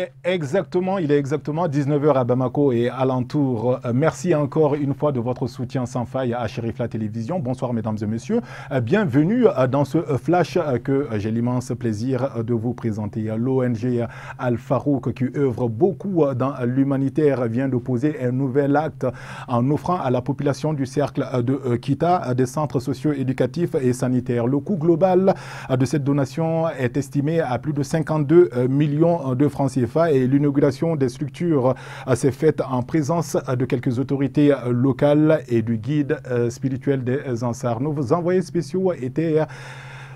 est exactement 19 h à Bamako et alentour. Merci encore une fois de votre soutien sans faille à Cherif La Télévision. Bonsoir mesdames et messieurs. Bienvenue dans ce flash que j'ai l'immense plaisir de vous présenter. L'ONG Al-Farouk, qui œuvre beaucoup dans l'humanitaire, vient de poser un nouvel acte en offrant à la population du cercle de Kita des centres socio-éducatifs et sanitaires. Le coût global de cette donation est estimé à plus de 52 millions de francs CFA et l'inauguration des structures s'est faite en présence de quelques autorités locales et du guide spirituel des Ansars. Nos envoyés spéciaux étaient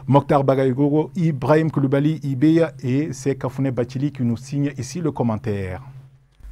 Mokhtar Bagaygogo, Ibrahim Koulibaly, Ibé et c'est Kafouné Bachili qui nous signe ici le commentaire.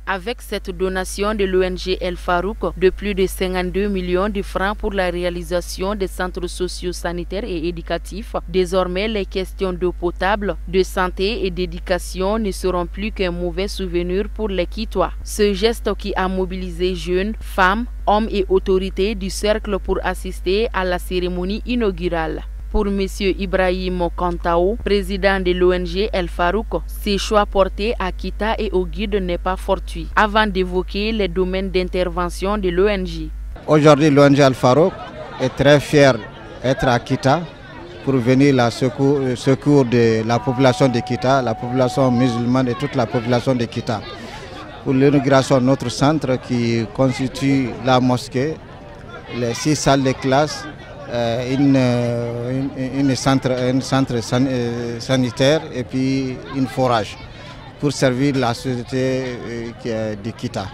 Avec cette donation de l'ONG El Farouk de plus de 52 millions de francs pour la réalisation des centres socio-sanitaires et éducatifs, désormais les questions d'eau potable, de santé et d'éducation ne seront plus qu'un mauvais souvenir pour les Kitois. Ce geste qui a mobilisé jeunes, femmes, hommes et autorités du cercle pour assister à la cérémonie inaugurale. Pour M. Ibrahim Kantao, président de l'ONG El Farouk, ses choix portés à Kita et au guide n'est pas fortuit. Avant d'évoquer les domaines d'intervention de l'ONG. Aujourd'hui, l'ONG El Farouk est très fière d'être à Kita pour venir au secours de la population de Kita, la population musulmane et toute la population de Kita. Pour l'inauguration de notre centre qui constitue la mosquée, les 6 salles de classe, un centre sanitaire et puis une forage pour servir la société de Kita.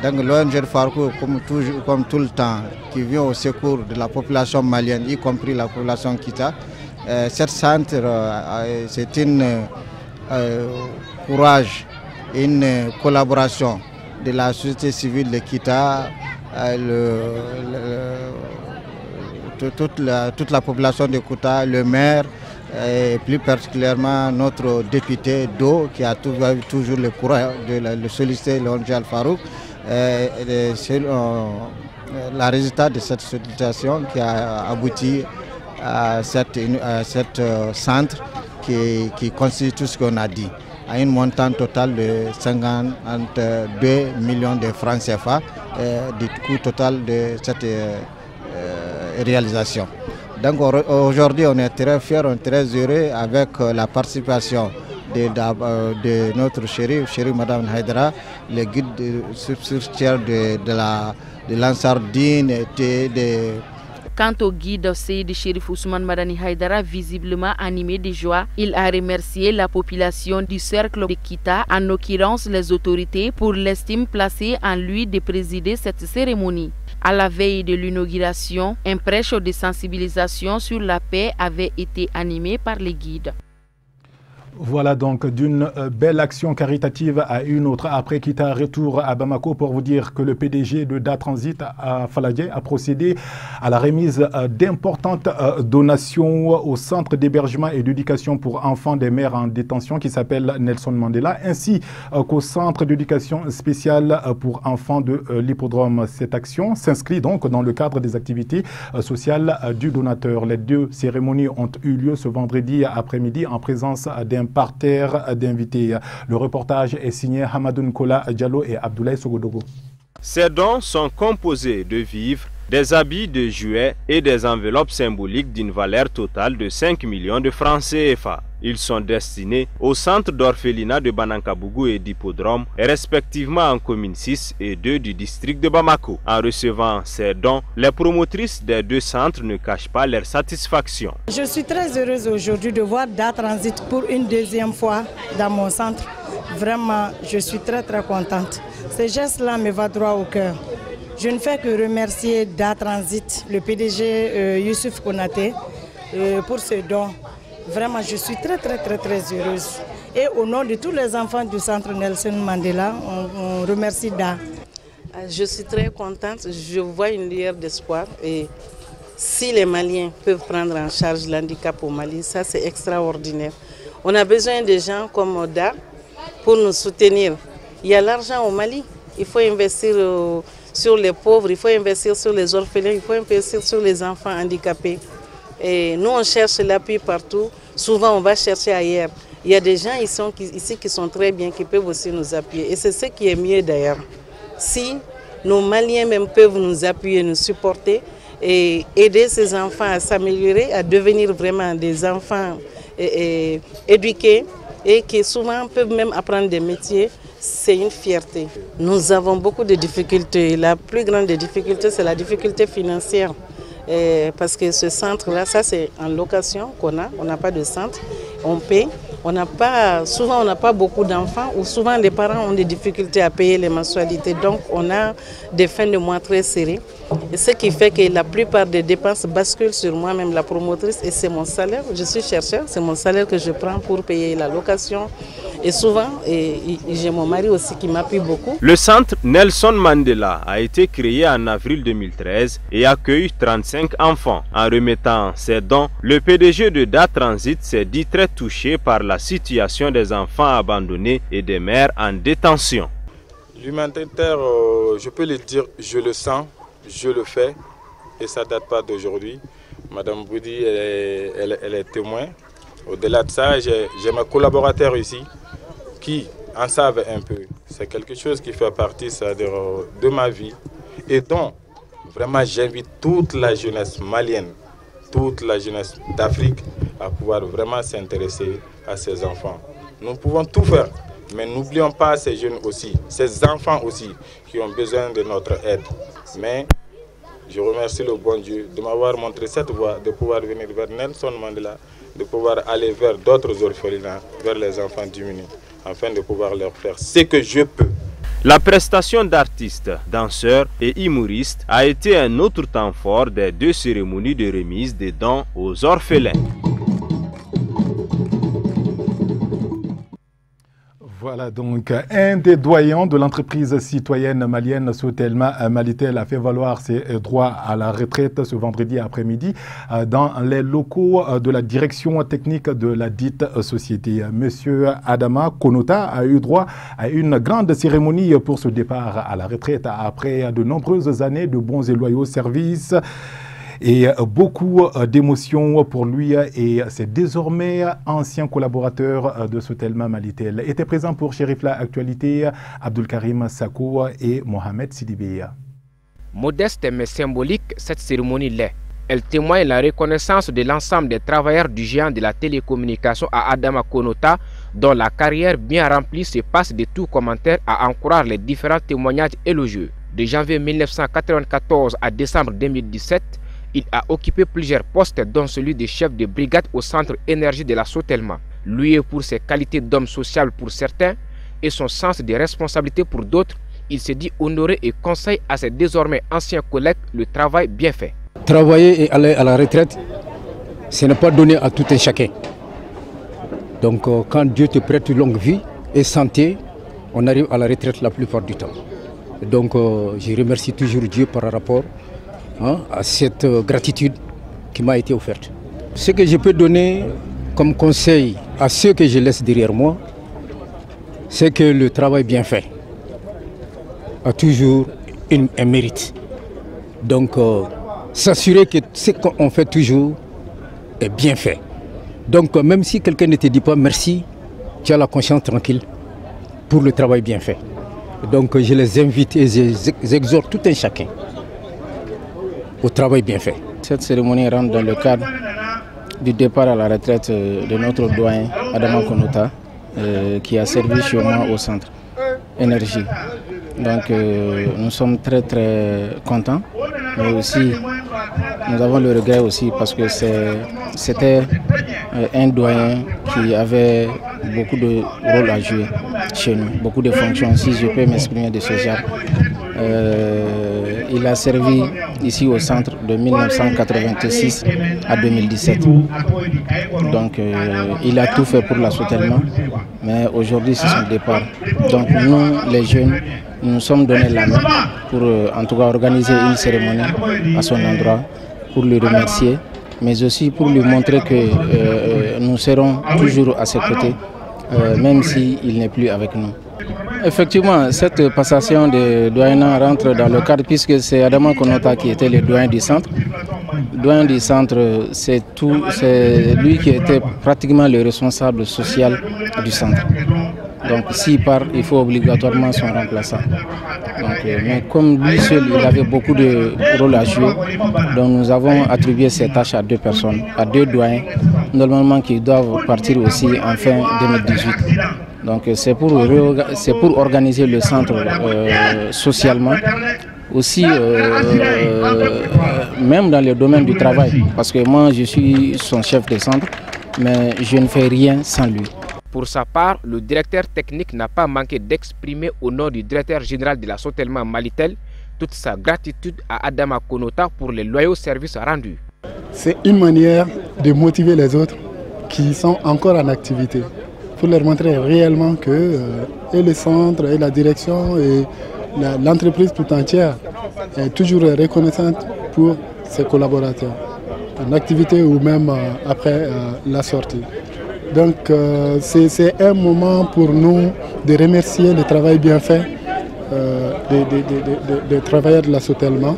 Donc l'ONG Farouk, comme tout le temps, qui vient au secours de la population malienne, y compris la population Kita, ce centre, c'est un courage, une collaboration de la société civile de Kita, toute la population de Kouta, le maire et plus particulièrement notre député d'eau qui a toujours le courage de solliciter l'ONG Al Farouk. C'est le résultat de cette sollicitation qui a abouti à cet centre qui constitue tout ce qu'on a dit, à un montant total de 52 millions de francs CFA, du coût total de cette réalisation. Donc aujourd'hui on est très fiers, on est très heureux avec la participation de notre chérie Madame Haïdara, le guide spirituel de l'Ansardine et de... Quant au guide Seydi Chérif Ousmane Madani Haïdara, visiblement animé de joie, il a remercié la population du cercle de Kita, en l'occurrence les autorités, pour l'estime placée en lui de présider cette cérémonie. À la veille de l'inauguration, un prêche de sensibilisation sur la paix avait été animé par les guides. Voilà donc d'une belle action caritative à une autre. Après Kita, retour à Bamako pour vous dire que le PDG de Da Transit à Faladje a procédé à la remise d'importantes donations au centre d'hébergement et d'éducation pour enfants des mères en détention qui s'appelle Nelson Mandela, ainsi qu'au centre d'éducation spéciale pour enfants de l'hippodrome. Cette action s'inscrit donc dans le cadre des activités sociales du donateur. Les 2 cérémonies ont eu lieu ce vendredi après-midi en présence d'un parterre d'invités. Le reportage est signé Hamadou Nkola Diallo et Abdoulaye Sogodogo. Ces dons sont composés de vivres, des habits de jouets et des enveloppes symboliques d'une valeur totale de 5 millions de francs CFA. Ils sont destinés au centre d'orphelinat de Banankabougou et d'Hippodrome, respectivement en commune 6 et 2 du district de Bamako. En recevant ces dons, les promotrices des 2 centres ne cachent pas leur satisfaction. Je suis très heureuse aujourd'hui de voir Da Transit pour une 2e fois dans mon centre. Vraiment, je suis très contente. Ce geste-là me va droit au cœur. Je ne fais que remercier Da Transit, le PDG Youssouf Konaté, pour ce don. Vraiment, je suis très heureuse. Et au nom de tous les enfants du centre Nelson Mandela, on remercie Da. Je suis très contente, je vois une lueur d'espoir. Et si les Maliens peuvent prendre en charge l'handicap au Mali, ça c'est extraordinaire. On a besoin de gens comme Da pour nous soutenir. Il y a l'argent au Mali, il faut investir sur les pauvres, il faut investir sur les orphelins, il faut investir sur les enfants handicapés. Et nous, on cherche l'appui partout. Souvent, on va chercher ailleurs. il y a des gens ici qui sont très bien, qui peuvent aussi nous appuyer. Et c'est ce qui est mieux d'ailleurs. Si nos Maliens même peuvent nous appuyer, nous supporter et aider ces enfants à s'améliorer, à devenir vraiment des enfants éduqués et qui souvent peuvent même apprendre des métiers, c'est une fierté. Nous avons beaucoup de difficultés. La plus grande des difficultés, c'est la difficulté financière. Parce que ce centre-là, ça c'est en location qu'on a, on n'a pas de centre, on paye. Souvent on n'a pas beaucoup d'enfants ou souvent les parents ont des difficultés à payer les mensualités. Donc on a des fins de mois très serrées. Et ce qui fait que la plupart des dépenses basculent sur moi-même, la promotrice, et c'est mon salaire. Je suis chercheur, c'est mon salaire que je prends pour payer la location. Et souvent, j'ai mon mari aussi qui m'appuie beaucoup. Le centre Nelson Mandela a été créé en avril 2013 et accueille 35 enfants. En remettant ses dons, le PDG de Da Transit s'est dit très touché par la situation des enfants abandonnés et des mères en détention. L'humanitaire, je peux le dire, je le sens, je le fais et ça ne date pas d'aujourd'hui. Madame Boudi, elle est témoin. Au-delà de ça, j'ai mes collaborateurs ici qui en savent un peu. C'est quelque chose qui fait partie de ma vie et dont vraiment j'invite toute la jeunesse malienne, toute la jeunesse d'Afrique à pouvoir vraiment s'intéresser à ces enfants. Nous pouvons tout faire, mais n'oublions pas ces jeunes aussi, ces enfants aussi qui ont besoin de notre aide. Mais je remercie le bon Dieu de m'avoir montré cette voie, de pouvoir venir vers Nelson Mandela, de pouvoir aller vers d'autres orphelinats, vers les enfants démunis, afin de pouvoir leur faire ce que je peux. La prestation d'artistes, danseurs et humoristes a été un autre temps fort des 2 cérémonies de remise des dons aux orphelins. Voilà donc un des doyens de l'entreprise citoyenne malienne, Sotelma Malitel, a fait valoir ses droits à la retraite ce vendredi après-midi dans les locaux de la direction technique de la dite société. Monsieur Adama Konota a eu droit à une grande cérémonie pour ce départ à la retraite après de nombreuses années de bons et loyaux services. Et beaucoup d'émotions pour lui et ses désormais anciens collaborateurs de Sotelma Malitel. Étaient présents pour Chérif La Actualité, Abdul Karim Sako et Mohamed Sidibeya. Modeste mais symbolique, cette cérémonie l'est. Elle témoigne la reconnaissance de l'ensemble des travailleurs du géant de la télécommunication à Adama Konota, dont la carrière bien remplie se passe de tout commentaire à en croire les différents témoignages élogieux. De janvier 1994 à décembre 2017, il a occupé plusieurs postes, dont celui de chef de brigade au centre énergie de la Sotelma. Loué pour ses qualités d'homme social pour certains et son sens de responsabilité pour d'autres, il se dit honoré et conseille à ses désormais anciens collègues le travail bien fait. Travailler et aller à la retraite, ce n'est pas donné à tout un chacun. Donc quand Dieu te prête une longue vie et santé, on arrive à la retraite la plupart du temps. Donc je remercie toujours Dieu par rapport à cette gratitude qui m'a été offerte. Ce que je peux donner comme conseil à ceux que je laisse derrière moi, c'est que le travail bien fait a toujours un mérite. Donc s'assurer que ce qu'on fait toujours est bien fait. Donc même si quelqu'un ne te dit pas merci, tu as la conscience tranquille pour le travail bien fait. Donc je les invite et j'exhorte tout un chacun au travail bien fait. Cette cérémonie rentre dans le cadre du départ à la retraite de notre doyen Adama Konota, qui a servi chez moi au centre énergie. Donc nous sommes très contents, mais aussi nous avons le regret aussi parce que c'était un doyen qui avait beaucoup de rôles à jouer chez nous, beaucoup de fonctions, si je peux m'exprimer de ce genre. Il a servi ici au centre de 1986 à 2017. Donc il a tout fait pour la Sotelma, mais aujourd'hui c'est son départ. Donc nous, les jeunes, nous nous sommes donné la main pour en tout cas organiser une cérémonie à son endroit, pour le remercier, mais aussi pour lui montrer que nous serons toujours à ses côtés, même s'il n'est plus avec nous. Effectivement, cette passation de doyen rentre dans le cadre puisque c'est Adama Konota qui était le doyen du centre. doyen du centre, c'est lui qui était pratiquement le responsable social du centre. Donc s'il part, il faut obligatoirement son remplaçant. Donc, mais comme lui seul, il avait beaucoup de rôles à jouer, donc nous avons attribué ces tâches à 2 personnes, à 2 doyens, normalement qui doivent partir aussi en fin 2018. Donc c'est pour organiser le centre socialement, aussi même dans le domaine du travail, parce que moi je suis son chef de centre, mais je ne fais rien sans lui. Pour sa part, le directeur technique n'a pas manqué d'exprimer au nom du directeur général de la Sotelma Malitel toute sa gratitude à Adama Konota pour les loyaux services rendus. C'est une manière de motiver les autres qui sont encore en activité, pour leur montrer réellement que et le centre, et la direction, et l'entreprise tout entière est toujours reconnaissante pour ses collaborateurs, en activité ou même après la sortie. Donc c'est un moment pour nous de remercier le travail bien fait des travailleurs de la Sotelma.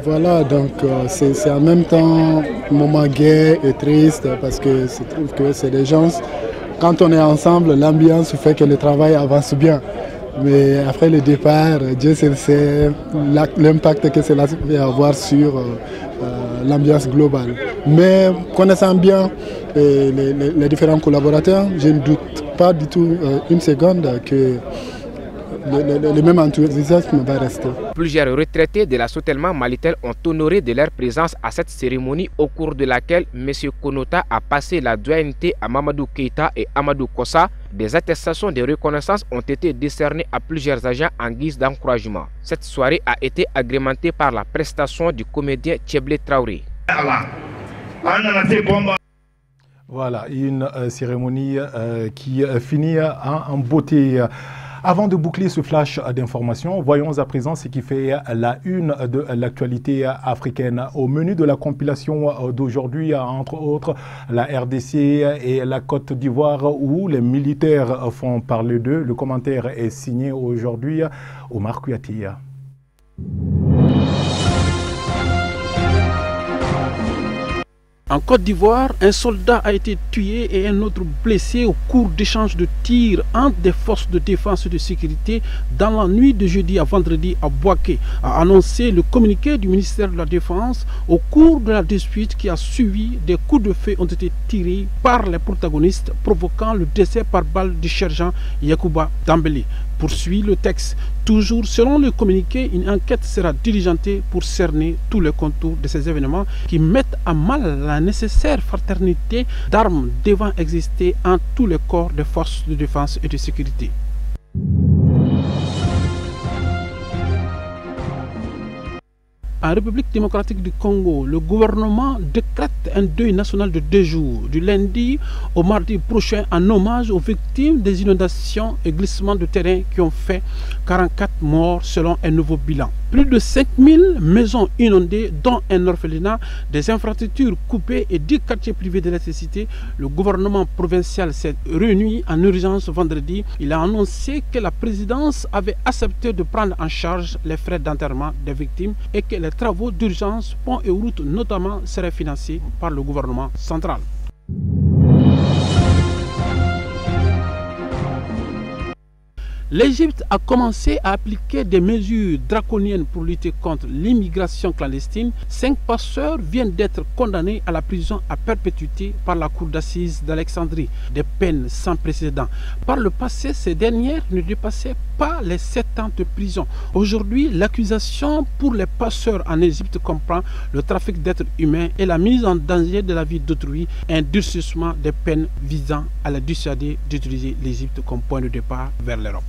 Voilà, donc c'est en même temps un moment gai et triste parce que je trouve que c'est des gens, quand on est ensemble, l'ambiance fait que le travail avance bien. Mais après le départ, Dieu sait l'impact que cela va avoir sur l'ambiance globale. Mais connaissant bien les différents collaborateurs, je ne doute pas du tout une seconde que le même enthousiasme va rester. Plusieurs retraités de la Sotelma Malitel ont honoré de leur présence à cette cérémonie au cours de laquelle M. Konota a passé la doyenneté à Mamadou Keita et Amadou Kossa. Des attestations de reconnaissance ont été décernées à plusieurs agents en guise d'encouragement. Cette soirée a été agrémentée par la prestation du comédien Tcheblé Traoré. Voilà, une cérémonie qui finit en beauté. Avant de boucler ce flash d'informations, voyons à présent ce qui fait la une de l'actualité africaine. Au menu de la compilation d'aujourd'hui, entre autres, la RDC et la Côte d'Ivoire où les militaires font parler d'eux. Le commentaire est signé aujourd'hui Omar Kouyaté. En Côte d'Ivoire, un soldat a été tué et un autre blessé au cours d'échanges de tirs entre des forces de défense et de sécurité dans la nuit de jeudi à vendredi à Bouaké, a annoncé le communiqué du ministère de la Défense. Au cours de la dispute qui a suivi, des coups de feu ont été tirés par les protagonistes, provoquant le décès par balle du sergent Yacouba Dambélé. Poursuit le texte. Toujours selon le communiqué, une enquête sera diligentée pour cerner tous les contours de ces événements qui mettent à mal la nécessaire fraternité d'armes devant exister en tous les corps des forces de défense et de sécurité. En République démocratique du Congo, le gouvernement décrète un deuil national de 2 jours, du lundi au mardi prochain, en hommage aux victimes des inondations et glissements de terrain qui ont fait 44 morts selon un nouveau bilan. Plus de 5000 maisons inondées, dont un orphelinat, des infrastructures coupées et 10 quartiers privés d'électricité. Le gouvernement provincial s'est réuni en urgence vendredi. Il a annoncé que la présidence avait accepté de prendre en charge les frais d'enterrement des victimes et que les travaux d'urgence, ponts et routes notamment, seraient financés par le gouvernement central. L'Égypte a commencé à appliquer des mesures draconiennes pour lutter contre l'immigration clandestine. 5 passeurs viennent d'être condamnés à la prison à perpétuité par la cour d'assises d'Alexandrie. Des peines sans précédent. Par le passé, ces dernières ne dépassaient pas les 7 ans de prison. Aujourd'hui, l'accusation pour les passeurs en Égypte comprend le trafic d'êtres humains et la mise en danger de la vie d'autrui, un durcissement des peines visant à la dissuader d'utiliser l'Égypte comme point de départ vers l'Europe.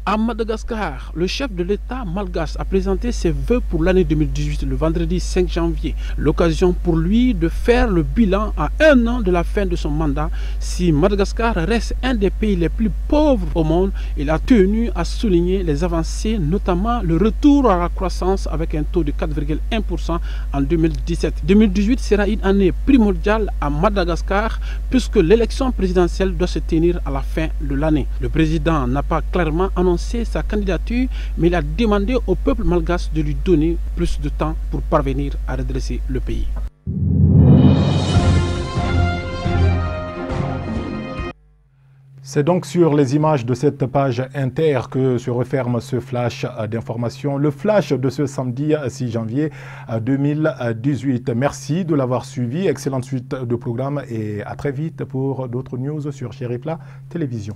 À Madagascar, le chef de l'État malgache a présenté ses vœux pour l'année 2018 le vendredi 5 janvier. L'occasion pour lui de faire le bilan à 1 an de la fin de son mandat. Si Madagascar reste un des pays les plus pauvres au monde, il a tenu à souligner les avancées, notamment le retour à la croissance avec un taux de 4,1% en 2017. 2018 sera une année primordiale à Madagascar puisque l'élection présidentielle doit se tenir à la fin de l'année. Le président n'a pas clairement annoncé annoncé sa candidature, mais il a demandé au peuple malgache de lui donner plus de temps pour parvenir à redresser le pays. C'est donc sur les images de cette page Inter que se referme ce flash d'information. Le flash de ce samedi 6 janvier 2018. Merci de l'avoir suivi. Excellente suite de programme et à très vite pour d'autres news sur Chérifla Télévision.